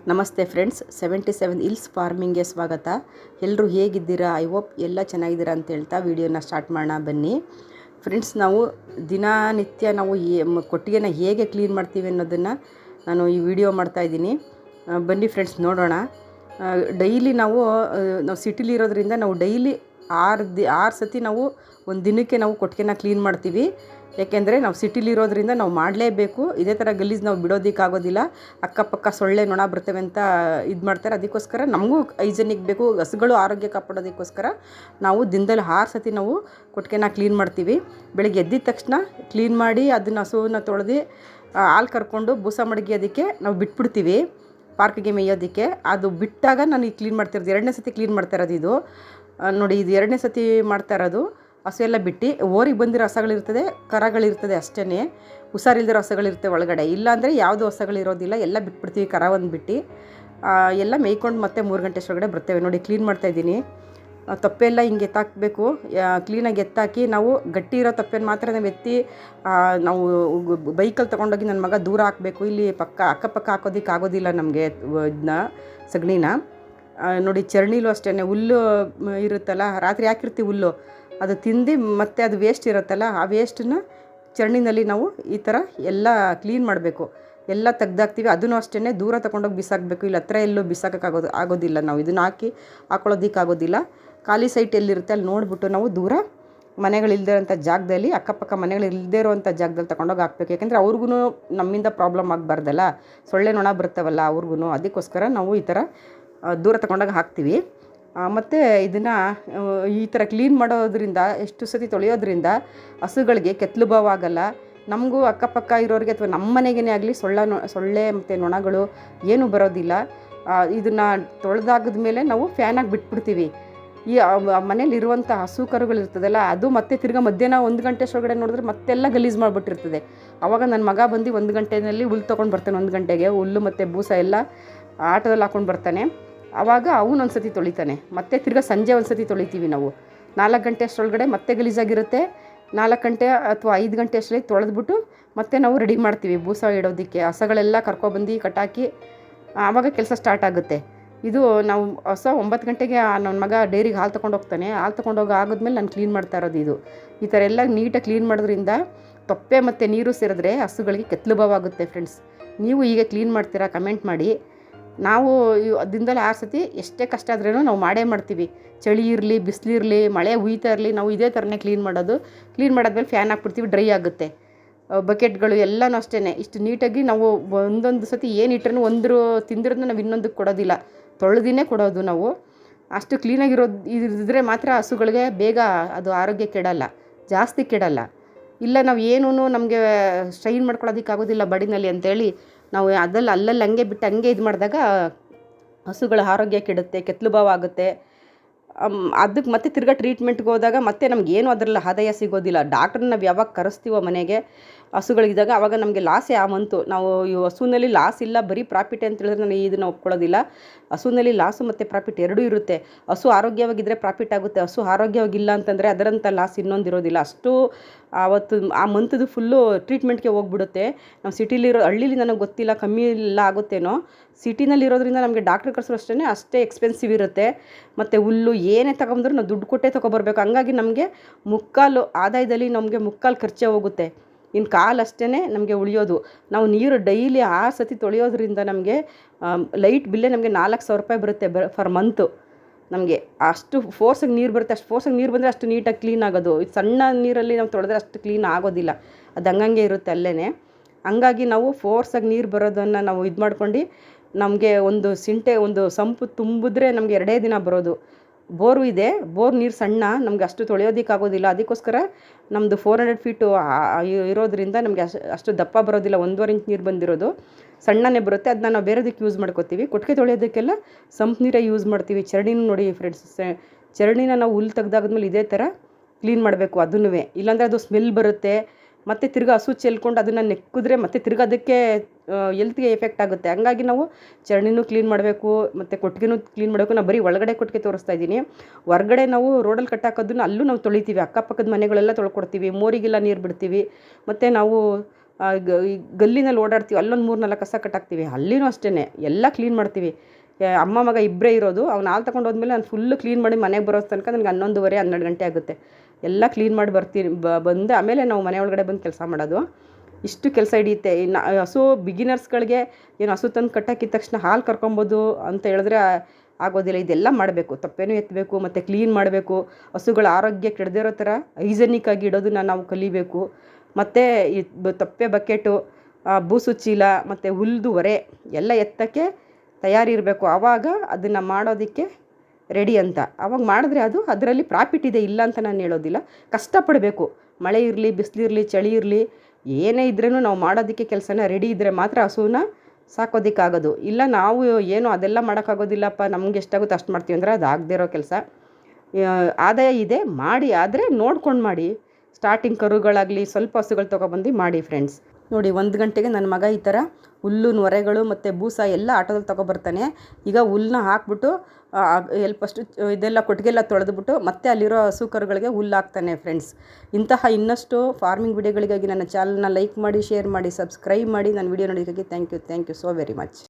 ನಮಸ್ತೆ friends, 77 hills ಫಾರ್ಮಿಂಗ್ಗೆ ಸ್ವಾಗತ. ಎಲ್ಲರೂ ಹೇಗಿದ್ದೀರಾ? ಐ ಹೋಪ್ ಎಲ್ಲ ಚೆನ್ನಾಗಿದ್ದೀರಾ ಅಂತ ಹೇಳ್ತಾ ವಿಡಿಯೋನ ಸ್ಟಾರ್ಟ್ ಮಾಡೋಣ ಬನ್ನಿ. ಫ್ರೆಂಡ್ಸ್, ನಾವು ದಿನನಿತ್ಯ ನಾವು ಕೊಟ್ಟಿಗೆನ ಹೇಗೆ ಕ್ಲೀನ್ ಮಾಡ್ತೀವಿ ಅನ್ನೋದನ್ನು ನಾನು ಈ ವಿಡಿಯೋ ಮಾಡ್ತಾಯಿದ್ದೀನಿ. ಬನ್ನಿ ಫ್ರೆಂಡ್ಸ್, ನೋಡೋಣ. ಡೈಲಿ ನಾವು ಸಿಟಿಲಿ ಇರೋದ್ರಿಂದ ನಾವು ಡೈಲಿ 6 ಸತಿ ನಾವು ಒಂದು ದಿನಕ್ಕೆ ನಾವು ಕೊಟ್ಟಿಗೆನ ಕ್ಲೀನ್ ಮಾಡ್ತೀವಿ. ಏಕೆಂದರೆ ನಾವು ಸಿಟಿಲಿರೋದ್ರಿಂದ ನಾವು ಮಾಡಲೇಬೇಕು. ಇದೇ ಥರ ಗಲೀಜು ನಾವು ಬಿಡೋದಕ್ಕಾಗೋದಿಲ್ಲ. ಅಕ್ಕಪಕ್ಕ ಸೊಳ್ಳೆ ನೊಣ ಬರ್ತವೆ ಅಂತ ಇದು ಮಾಡ್ತಾರೆ. ಅದಕ್ಕೋಸ್ಕರ ನಮಗೂ ಹೈಜೆನಿಕ್ ಬೇಕು, ಹಸುಗಳು ಆರೋಗ್ಯ ಕಾಪಾಡೋದಕ್ಕೋಸ್ಕರ ನಾವು ದಿನದಲ್ಲಿ 6 ಸತಿ ನಾವು ಕೊಟ್ಟಿಗೆನ ಕ್ಲೀನ್ ಮಾಡ್ತೀವಿ. ಬೆಳಗ್ಗೆ ಎದ್ದಿದ ತಕ್ಷಣ ಕ್ಲೀನ್ ಮಾಡಿ ಅದನ್ನು ಹಸುವನ್ನ ತೊಳೆದು ಹಾಲು ಕರ್ಕೊಂಡು ಬೂಸ ಮಡಗಿಯೋದಕ್ಕೆ ನಾವು ಬಿಟ್ಬಿಡ್ತೀವಿ, ಪಾರ್ಕಿಗೆ ಮೇಯೋದಕ್ಕೆ. ಅದು ಬಿಟ್ಟಾಗ ನಾನು ಈಗ ಕ್ಲೀನ್ ಮಾಡ್ತಿರೋದು 2ನೇ ಸತಿ ಕ್ಲೀನ್ ಮಾಡ್ತಾ ಇರೋದು. ಇದು ನೋಡಿ, ಇದು 2ನೇ ಸತಿ ಮಾಡ್ತಾ ಇರೋದು. ಹಸು ಎಲ್ಲ ಬಿಟ್ಟು ಓರಿಗೆ ಬಂದಿರೋ ಹಸಗಳಿರ್ತದೆ, ಕರಗಳಿರ್ತದೆ, ಅಷ್ಟೇ ಹುಷಾರಿಲ್ದಿರೋ ಹಸಗಳಿರ್ತವೆ ಒಳಗಡೆ. ಇಲ್ಲಾಂದರೆ ಯಾವುದೂ ಹಸಗಳಿರೋದಿಲ್ಲ, ಎಲ್ಲ ಬಿಟ್ಬಿಡ್ತೀವಿ. ಕರ ಒಂದು ಬಿಟ್ಟು ಎಲ್ಲ ಮೇಯ್ಕೊಂಡು ಮತ್ತೆ 3 ಗಂಟೆ ಅಷ್ಟೊಳಗಡೆ ಬರ್ತೇವೆ. ನೋಡಿ, ಕ್ಲೀನ್ ಮಾಡ್ತಾಯಿದ್ದೀನಿ. ತೊಪ್ಪೆಲ್ಲ ಹಿಂಗೆ ಎತ್ತಾಕಬೇಕು. ಕ್ಲೀನಾಗಿ ಎತ್ತಾಕಿ ನಾವು ಗಟ್ಟಿ ಇರೋ ತೊಪ್ಪೆನ ಮಾತ್ರ ನಾವು ಎತ್ತಿ ನಾವು ಬೈಕಲ್ಲಿ ತೊಗೊಂಡೋಗಿ ನನ್ನ ಮಗ ದೂರ ಹಾಕಬೇಕು. ಇಲ್ಲಿ ಅಕ್ಕಪಕ್ಕ ಹಾಕೋದಕ್ಕೆ ಆಗೋದಿಲ್ಲ ನಮಗೆ ಇದನ್ನ, ಸಗಣಿನ. ನೋಡಿ, ಚರ್ಣಿಲೂ ಅಷ್ಟೇ ಹುಲ್ಲು ಇರುತ್ತಲ್ಲ, ರಾತ್ರಿ ಹಾಕಿರ್ತೀವಿ ಹುಲ್ಲು, ಅದು ತಿಂದು ಮತ್ತೆ ಅದು ವೇಸ್ಟ್ ಇರುತ್ತಲ್ಲ, ಆ ವೇಸ್ಟನ್ನ ಚರ್ಣಿನಲ್ಲಿ ನಾವು ಈ ಥರ ಎಲ್ಲ ಕ್ಲೀನ್ ಮಾಡಬೇಕು. ಎಲ್ಲ ತೆಗ್ದಾಕ್ತೀವಿ. ಅದನ್ನು ಅಷ್ಟೇ ದೂರ ತೊಗೊಂಡೋಗಿ ಬಿಸಾಕಬೇಕು. ಇಲ್ಲಿ ಹತ್ರ ಎಲ್ಲೂ ಆಗೋದಿಲ್ಲ. ನಾವು ಇದನ್ನು ಹಾಕೊಳ್ಳೋದಕ್ಕಾಗೋದಿಲ್ಲ. ಖಾಲಿ ಸೈಟ್ ಎಲ್ಲಿರುತ್ತೆ ಅಲ್ಲಿ ನೋಡಿಬಿಟ್ಟು ನಾವು ದೂರ ಮನೆಗಳಿಲ್ಲದೇ ಇರೋಂಥ ಜಾಗದಲ್ಲಿ, ಅಕ್ಕಪಕ್ಕ ಮನೆಗಳಿಲ್ಲದೇ ಇರೋವಂಥ ಜಾಗದಲ್ಲಿ ತೊಗೊಂಡೋಗಿ ಹಾಕ್ಬೇಕು. ಯಾಕೆಂದರೆ ಅವ್ರಿಗೂ ನಮ್ಮಿಂದ ಪ್ರಾಬ್ಲಮ್ ಆಗಬಾರ್ದಲ್ಲ, ಸೊಳ್ಳೆ ನೊಣ ಬರ್ತವಲ್ಲ ಅವ್ರಿಗೂ. ಅದಕ್ಕೋಸ್ಕರ ನಾವು ಈ ಥರ ದೂರ ತೊಗೊಂಡೋಗಿ ಹಾಕ್ತೀವಿ. ಮತ್ತು ಇದನ್ನು ಈ ಥರ ಕ್ಲೀನ್ ಮಾಡೋದ್ರಿಂದ, ಎಷ್ಟು ಸತಿ ತೊಳೆಯೋದ್ರಿಂದ ಹಸುಗಳಿಗೆ ಕೆತ್ತಲು ಭಾವ ಆಗಲ್ಲ. ನಮಗೂ ಅಕ್ಕಪಕ್ಕ ಇರೋರಿಗೆ ಅಥವಾ ನಮ್ಮ ಮನೆಗೇ ಆಗಲಿ ಸೊಳ್ಳೆ ಮತ್ತು ನೊಣಗಳು ಏನೂ ಬರೋದಿಲ್ಲ. ಇದನ್ನು ತೊಳೆದಾಗದ ಮೇಲೆ ನಾವು ಫ್ಯಾನಾಗಿ ಬಿಟ್ಬಿಡ್ತೀವಿ. ಈ ಮನೇಲಿರುವಂಥ ಹಸು ಕರುಗಳಿರ್ತದಲ್ಲ, ಅದು ಮತ್ತೆ ತಿರ್ಗಿ ಮಧ್ಯಾಹ್ನ 1 ಗಂಟೆ ಅಷ್ಟೊಳಗಡೆ ನೋಡಿದ್ರೆ ಮತ್ತೆಲ್ಲ ಗಲೀಜು ಮಾಡಿಬಿಟ್ಟಿರ್ತದೆ. ಆವಾಗ ನನ್ನ ಮಗ ಬಂದು 1 ಗಂಟೆಯಲ್ಲಿ ಹುಲ್ಲು ತೊಗೊಂಡು ಬರ್ತಾನೆ. 1 ಗಂಟೆಗೆ ಹುಲ್ಲು ಮತ್ತು ಬೂಸ ಎಲ್ಲ ಆಟೋದಲ್ಲಿ ಹಾಕ್ಕೊಂಡು ಬರ್ತಾನೆ. ಆವಾಗ ಅವನೊಂದು ಸತಿ ತೊಳಿತಾನೆ. ಮತ್ತೆ ತಿರ್ಗಿ ಸಂಜೆ ಒಂದು ಸತಿ ತೊಳಿತೀವಿ ನಾವು. 4 ಗಂಟೆ ಅಷ್ಟರೊಳಗಡೆ ಮತ್ತೆ ಗಲೀಜಾಗಿರುತ್ತೆ. 4 ಗಂಟೆ ಅಥವಾ 5 ಗಂಟೆ ಅಷ್ಟರಲ್ಲಿ ತೊಳೆದ್ಬಿಟ್ಟು ಮತ್ತೆ ನಾವು ರೆಡಿ ಮಾಡ್ತೀವಿ ಬೂಸ ಇಡೋದಕ್ಕೆ. ಹಸಗಳೆಲ್ಲ ಕರ್ಕೊಬಂದು ಕಟ್ಟಾಕಿ ಆವಾಗ ಕೆಲಸ ಸ್ಟಾರ್ಟ್ ಆಗುತ್ತೆ. ಇದು ನಾವು ಹೊಸ 9 ಗಂಟೆಗೆ ನನ್ನ ಮಗ ಡೈರಿಗೆ ಹಾಲು ತೊಗೊಂಡು ಹೋಗ್ತಾನೆ. ಹಾಲು ತೊಗೊಂಡೋಗಿ ಆಗೋದ್ಮೇಲೆ ನಾನು ಕ್ಲೀನ್ ಮಾಡ್ತಾ ಇರೋದು ಇದು. ಈ ಥರ ಎಲ್ಲ ನೀಟಾಗಿ ಕ್ಲೀನ್ ಮಾಡೋದ್ರಿಂದ ತೊಪ್ಪೆ ಮತ್ತು ನೀರು ಸೇರಿದ್ರೆ ಹಸುಗಳಿಗೆ ಕೆತ್ತಲು ಭಾವ ಆಗುತ್ತೆ. ಫ್ರೆಂಡ್ಸ್, ನೀವು ಹೀಗೆ ಕ್ಲೀನ್ ಮಾಡ್ತೀರಾ? ಕಮೆಂಟ್ ಮಾಡಿ. ನಾವು ದಿನದಲ್ಲಿ 6 ಸತಿ ಎಷ್ಟೇ ಕಷ್ಟ ಆದ್ರೂ ನಾವು ಮಾಡೇ ಮಾಡ್ತೀವಿ. ಚಳಿ ಇರಲಿ, ಬಿಸಿಲಿರಲಿ, ಮಳೆ ಹುಯ್ತಾ ಇರಲಿ, ನಾವು ಇದೇ ಥರನೇ ಕ್ಲೀನ್ ಮಾಡೋದು. ಕ್ಲೀನ್ ಮಾಡಾದ್ಮೇಲೆ ಫ್ಯಾನ್ ಹಾಕ್ಬಿಡ್ತೀವಿ, ಡ್ರೈ ಆಗುತ್ತೆ. ಬಕೆಟ್ಗಳು ಎಲ್ಲನೂ ಅಷ್ಟೇ ಇಷ್ಟು ನೀಟಾಗಿ ನಾವು ಒಂದೊಂದು ಸತಿ ಏನು ಇಟ್ಟರೂ ಒಂದು ತಿಂದಿರೋದನ್ನ ನಾವು ಇನ್ನೊಂದಕ್ಕೆ ಕೊಡೋದಿಲ್ಲ, ತೊಳೆದಿನೇ ಕೊಡೋದು ನಾವು. ಅಷ್ಟು ಕ್ಲೀನಾಗಿರೋದು ಮಾತ್ರ ಹಸುಗಳಿಗೆ ಬೇಗ ಅದು ಆರೋಗ್ಯ ಕೆಡಲ್ಲ, ಜಾಸ್ತಿ ಕೆಡಲ್ಲ. ಇಲ್ಲ ನಾವು ಏನೂ ನಮಗೆ ಸ್ಟ್ರೈನ್ ಮಾಡ್ಕೊಳ್ಳೋದಕ್ಕಾಗೋದಿಲ್ಲ ಬಾಡಿನಲ್ಲಿ ಅಂತೇಳಿ ನಾವು ಅಲ್ಲಲ್ಲಿ ಹಂಗೆ ಬಿಟ್ಟು ಹಂಗೆ ಇದು ಮಾಡಿದಾಗ ಹಸುಗಳ ಆರೋಗ್ಯ ಕೆಡುತ್ತೆ, ಕೆತ್ತಲು ಭಾವ ಆಗುತ್ತೆ. ಅದಕ್ಕೆ ಮತ್ತೆ ತಿರ್ಗಾ ಟ್ರೀಟ್ಮೆಂಟ್ಗೆ ಹೋದಾಗ ಮತ್ತೆ ನಮಗೇನು ಅದರಲ್ಲಿ ಆದಾಯ ಸಿಗೋದಿಲ್ಲ. ಡಾಕ್ಟ್ರನ್ನ ನಾವು ಯಾವಾಗ ಕರೆಸ್ತೀವೋ ಮನೆಗೆ ಹಸುಗಳಿದ್ದಾಗ ಆವಾಗ ನಮಗೆ ಲಾಸೇ ಆ ಮಂತು. ನಾವು ಈ ಹಸುವಿನಲ್ಲಿ ಲಾಸ್ ಇಲ್ಲ, ಬರೀ ಪ್ರಾಫಿಟ್ ಅಂತ ಹೇಳಿದ್ರೆ ನಾನು ಇದನ್ನು ಒಪ್ಕೊಳ್ಳೋದಿಲ್ಲ. ಹಸುವಿನಲ್ಲಿ ಲಾಸು ಮತ್ತು ಪ್ರಾಫಿಟ್ ಎರಡೂ ಇರುತ್ತೆ. ಹಸು ಆರೋಗ್ಯವಾಗಿದ್ದರೆ ಪ್ರಾಫಿಟ್ ಆಗುತ್ತೆ, ಹಸು ಆರೋಗ್ಯವಾಗಿಲ್ಲ ಅಂತಂದರೆ ಅದರಂಥ ಲಾಸ್ ಇನ್ನೊಂದಿರೋದಿಲ್ಲ. ಅಷ್ಟು ಆವತ್ತು ಆ ಮಂತದು ಫುಲ್ಲು ಟ್ರೀಟ್ಮೆಂಟ್ಗೆ ಹೋಗ್ಬಿಡುತ್ತೆ. ನಾವು ಹಳ್ಳೀಲಿ ನನಗೆ ಗೊತ್ತಿಲ್ಲ, ಕಮ್ಮಿ ಇಲ್ಲ ಆಗುತ್ತೇನೋ. ಸಿಟಿನಲ್ಲಿರೋದ್ರಿಂದ ನಮಗೆ ಡಾಕ್ಟ್ರ್ ಕರ್ಸೋ ಅಷ್ಟೇ ಎಕ್ಸ್ಪೆನ್ಸಿವ್ ಇರುತ್ತೆ. ಮತ್ತು ಹುಲ್ಲು ಏನೇ ತಗೊಂಡ್ರು ನಾವು ದುಡ್ಡು ಕೊಟ್ಟೇ ತೊಗೊಬರ್ಬೇಕು. ಹಂಗಾಗಿ ನಮಗೆ ಮುಕ್ಕಾಲು ಆದಾಯದಲ್ಲಿ ನಮಗೆ ಮುಕ್ಕಾಲು ಖರ್ಚೇ ಹೋಗುತ್ತೆ. ಇನ್ನು ಕಾಲು ಅಷ್ಟೇ ನಮಗೆ ಉಳಿಯೋದು. ನಾವು ನೀರು ಡೈಲಿ 6 ಸತಿ ತೊಳೆಯೋದ್ರಿಂದ ನಮಗೆ ಲೈಟ್ ಬಿಲ್ಲೇ ನಮಗೆ 4,000 ರೂಪಾಯಿ ಬರುತ್ತೆ ಫರ್ ಮಂತು. ನಮಗೆ ಅಷ್ಟು ಫೋರ್ಸಾಗಿ ನೀರು ಬರುತ್ತೆ. ಅಷ್ಟು ಫೋರ್ಸಾಗಿ ನೀರು ಬಂದರೆ ಅಷ್ಟು ನೀಟಾಗಿ ಕ್ಲೀನ್ ಆಗೋದು. ಸಣ್ಣ ನೀರಲ್ಲಿ ನಾವು ತೊಳೆದ್ರೆ ಅಷ್ಟು ಕ್ಲೀನ್ ಆಗೋದಿಲ್ಲ, ಅದು ಹಂಗಂಗೆ ಇರುತ್ತೆ ಅಲ್ಲೇ. ಹಂಗಾಗಿ ನಾವು ಫೋರ್ಸಾಗಿ ನೀರು ಬರೋದನ್ನು ನಾವು ಇದು ಮಾಡ್ಕೊಂಡು ನಮಗೆ ಒಂದು ಸಂಪು ತುಂಬಿದ್ರೆ ನಮಗೆ 2 ದಿನ ಬರೋದು. ಬೋರು ಇದೆ, ಬೋರ್ ನೀರು ಸಣ್ಣ, ನಮಗೆ ಅಷ್ಟು ತೊಳೆಯೋದಕ್ಕಾಗೋದಿಲ್ಲ. ಅದಕ್ಕೋಸ್ಕರ ನಮ್ಮದು 400 ಫೀಟು ಇರೋದ್ರಿಂದ ನಮಗೆ ಅಷ್ಟು ದಪ್ಪ ಬರೋದಿಲ್ಲ. 1.5 ಇಂಚ್ ನೀರು ಬಂದಿರೋದು ಸಣ್ಣನೇ ಬರುತ್ತೆ. ಅದನ್ನ ನಾವು ಬೇರೆದಕ್ಕೆ ಯೂಸ್ ಮಾಡ್ಕೋತೀವಿ. ಕೊಟ್ಟಿಗೆ ತೊಳೆಯೋದಕ್ಕೆಲ್ಲ ಸಂಪ್ ನೀರೇ ಯೂಸ್ ಮಾಡ್ತೀವಿ. ಚರಂಡಿನೂ ನೋಡಿ ಫ್ರೆಂಡ್ಸ್, ಚರಂಡಿನ ನಾವು ಹುಲ್ಲು ತೆಗ್ದಾದ್ಮೇಲೆ ಇದೇ ಥರ ಕ್ಲೀನ್ ಮಾಡಬೇಕು. ಅದನ್ನೂ ಇಲ್ಲಾಂದರೆ ಅದು ಸ್ಮೆಲ್ ಬರುತ್ತೆ. ಮತ್ತು ತಿರ್ಗಿ ಹಸು ಚೆಲ್ಕೊಂಡು ಅದನ್ನು ನೆಕ್ಕಿದ್ರೆ ಮತ್ತೆ ತಿರ್ಗಿ ಅದಕ್ಕೆ ಎಲ್ತ್ಗೆ ಎಫೆಕ್ಟ್ ಆಗುತ್ತೆ. ಹಂಗಾಗಿ ನಾವು ಚರಂಡಿನೂ ಕ್ಲೀನ್ ಮಾಡಬೇಕು ಮತ್ತು ಕೊಟ್ಟಿಗೆನೂ ಕ್ಲೀನ್ ಮಾಡಬೇಕು. ನಾವು ಬರೀ ಒಳಗಡೆ ಕೊಟ್ಟಿಗೆ ತೋರಿಸ್ತಾ ಇದ್ದೀನಿ. ಹೊರಗಡೆ ನಾವು ರೋಡಲ್ಲಿ ಕಟ್ಟಾಕೋದನ್ನು ಅಲ್ಲೂ ನಾವು ತೊಳಿತೀವಿ. ಅಕ್ಕಪಕ್ಕದ ಮನೆಗಳೆಲ್ಲ ತೊಳ್ಕೊಡ್ತೀವಿ, ಮೋರಿಗೆಲ್ಲ ನೀರು ಬಿಡ್ತೀವಿ. ಮತ್ತು ನಾವು ಈ ಗಲ್ಲಿನಲ್ಲಿ ಓಡಾಡ್ತೀವಿ, ಅಲ್ಲೊಂದು 3-4 ಕಸ ಕಟ್ಟಾಕ್ತೀವಿ. ಅಲ್ಲಿನೂ ಅಷ್ಟೇ ಎಲ್ಲ ಕ್ಲೀನ್ ಮಾಡ್ತೀವಿ. ಅಮ್ಮ ಮಗ ಇಬ್ಬರೇ ಇರೋದು. ಅವ್ನು ಹಾಲು ತಗೊಂಡು ಹೋದ್ಮೇಲೆ ನಾನು ಫುಲ್ಲು ಕ್ಲೀನ್ ಮಾಡಿ ಮನೆಗೆ ಬರೋ ತನಕ ನನಗೆ 11:30-12 ಗಂಟೆ ಆಗುತ್ತೆ. ಎಲ್ಲ ಕ್ಲೀನ್ ಮಾಡಿ ಬರ್ತೀನಿ. ಬಂದು ಆಮೇಲೆ ನಾವು ಮನೆ ಒಳಗಡೆ ಬಂದು ಕೆಲಸ ಮಾಡೋದು. ಇಷ್ಟು ಕೆಲಸ ಹಿಡಿಯುತ್ತೆ. ಇನ್ನು ಹಸು ಬಿಗಿನರ್ಸ್ಗಳಿಗೆ ಏನು ಹಸು ತಂದು ಕಟ್ಟಾಕಿದ ತಕ್ಷಣ ಹಾಲು ಕರ್ಕೊಬೋದು ಅಂತ ಹೇಳಿದ್ರೆ ಆಗೋದಿಲ್ಲ. ಇದೆಲ್ಲ ಮಾಡಬೇಕು, ತಪ್ಪೇನೂ ಎತ್ತಬೇಕು, ಮತ್ತು ಕ್ಲೀನ್ ಮಾಡಬೇಕು. ಹಸುಗಳ ಆರೋಗ್ಯ ಕೆಡದಿರೋ ಥರ ಹೈಜೆನಿಕ್ಕಾಗಿ ಇಡೋದನ್ನು ನಾವು ಕಲಿಬೇಕು. ಮತ್ತು ಈ ತಪ್ಪೆ ಬಕೆಟು, ಬೂಸು ಚೀಲ ಮತ್ತು ಹುಲ್ದು ಹೊರೆ ಎಲ್ಲ ಎತ್ತಕ್ಕೆ ತಯಾರಿರಬೇಕು. ಆವಾಗ ಅದನ್ನು ಮಾಡೋದಕ್ಕೆ ರೆಡಿ ಅಂತ. ಆವಾಗ ಮಾಡಿದ್ರೆ ಅದು ಅದರಲ್ಲಿ ಪ್ರಾಫಿಟ್ ಇದೆ, ಇಲ್ಲ ಅಂತ ನಾನು ಹೇಳೋದಿಲ್ಲ. ಕಷ್ಟಪಡಬೇಕು. ಮಳೆ ಇರಲಿ, ಬಿಸಿಲಿರಲಿ, ಚಳಿ ಇರಲಿ, ಏನೇ ಇದ್ರೂ ನಾವು ಮಾಡೋದಕ್ಕೆ ಕೆಲಸನ ರೆಡಿ ಇದ್ದರೆ ಮಾತ್ರ ಹಸುನ ಸಾಕೋದಕ್ಕಾಗೋದು. ಇಲ್ಲ ನಾವು ಏನು ಅದೆಲ್ಲ ಮಾಡೋಕ್ಕಾಗೋದಿಲ್ಲಪ್ಪ, ನಮ್ಗೆ ಎಷ್ಟಾಗುತ್ತೆ ಅಷ್ಟು ಮಾಡ್ತೀವಿ ಅಂದರೆ ಅದು ಆಗದೇ ಇರೋ ಕೆಲಸ. ಆದಾಯ ಇದೆ ಮಾಡಿ, ಆದರೆ ನೋಡ್ಕೊಂಡು ಮಾಡಿ. ಸ್ಟಾರ್ಟಿಂಗ್ ಕರುಗಳಾಗಲಿ ಸ್ವಲ್ಪ ಹಸುಗಳು ತೊಗೊಬಂದು ಮಾಡಿ ಫ್ರೆಂಡ್ಸ್. ನೋಡಿ 1 ಗಂಟೆಗೆ ನನ್ನ ಮಗ ಈ ಥರ ಹುಲ್ಲು ನೊರೆಗಳು ಮತ್ತು ಬೂಸ ಎಲ್ಲ ಆಟೋದಲ್ಲಿ ತೊಗೊಬರ್ತಾನೆ. ಈಗ ಹುಲ್ಲನ್ನ ಹಾಕ್ಬಿಟ್ಟು ಫಸ್ಟು ಇದೆಲ್ಲ ಕೊಟ್ಟಿಗೆಲ್ಲ ತೊಳೆದ್ಬಿಟ್ಟು ಮತ್ತೆ ಅಲ್ಲಿರೋ ಹಸು ಕರುಗಳಿಗೆ ಹುಲ್ಲು ಹಾಕ್ತಾನೆ ಫ್ರೆಂಡ್ಸ್. ಇಂತಹ ಇನ್ನಷ್ಟು ಫಾರ್ಮಿಂಗ್ ವಿಡಿಯೋಗಳಿಗಾಗಿ ನನ್ನ ಚಾನಲ್ನ ಲೈಕ್ ಮಾಡಿ, ಶೇರ್ ಮಾಡಿ, ಸಬ್ಸ್ಕ್ರೈಬ್ ಮಾಡಿ. ನನ್ನ ವಿಡಿಯೋ ನೋಡೋದಕ್ಕಾಗಿ thank you so very much.